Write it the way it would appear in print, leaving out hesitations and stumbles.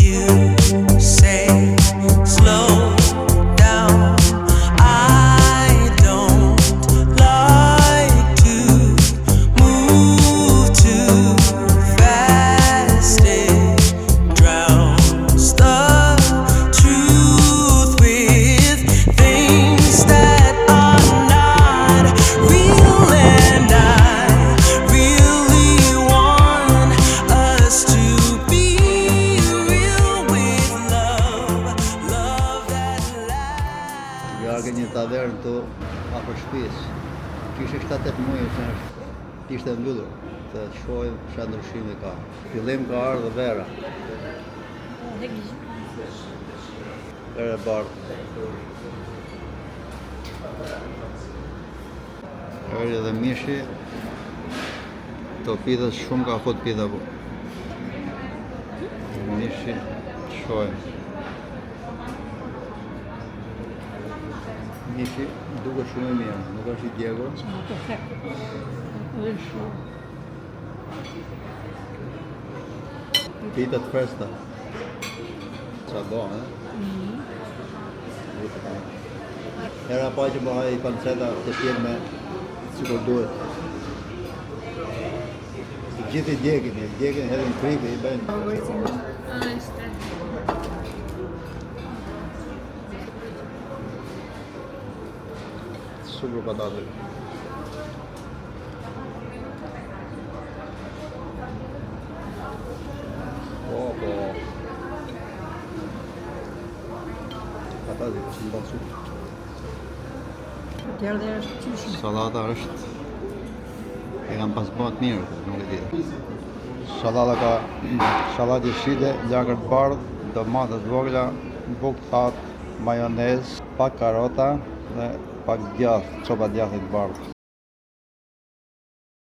You say slow down. I don't like to move too fast. It drowns the truth with things that are not real, and I really want us to be real with love, love that lasts. Largë një tavern të afër shtëpisë. Kishte 7-8 muaj që ishte mbyllur. Të shohim çfarë ndryshimi ka. Fillim ka ardhur vera. Vera e bardhë. Erdhi edhe mishi. To pita shumë ka fut pita po. Mishi shohim. Mishi duket shumë i mirë, nuk është i djegur. Pita të freskëta. Qa do, Hera pa që bëhaj panceta të tjerë me sikur duhet. Gjithë i djegin hedhin kripi i bëjnë. Super patate. Po. Patate, shumë bërë super. Salata është e kam pas bëhet mirë, nuk e di. Salata ka sallatë jeshile, lagër të bardhë, domate të vogla, bukë thatë, majonez, pak karota dhe pak djathë, çopa djathë të bardhë.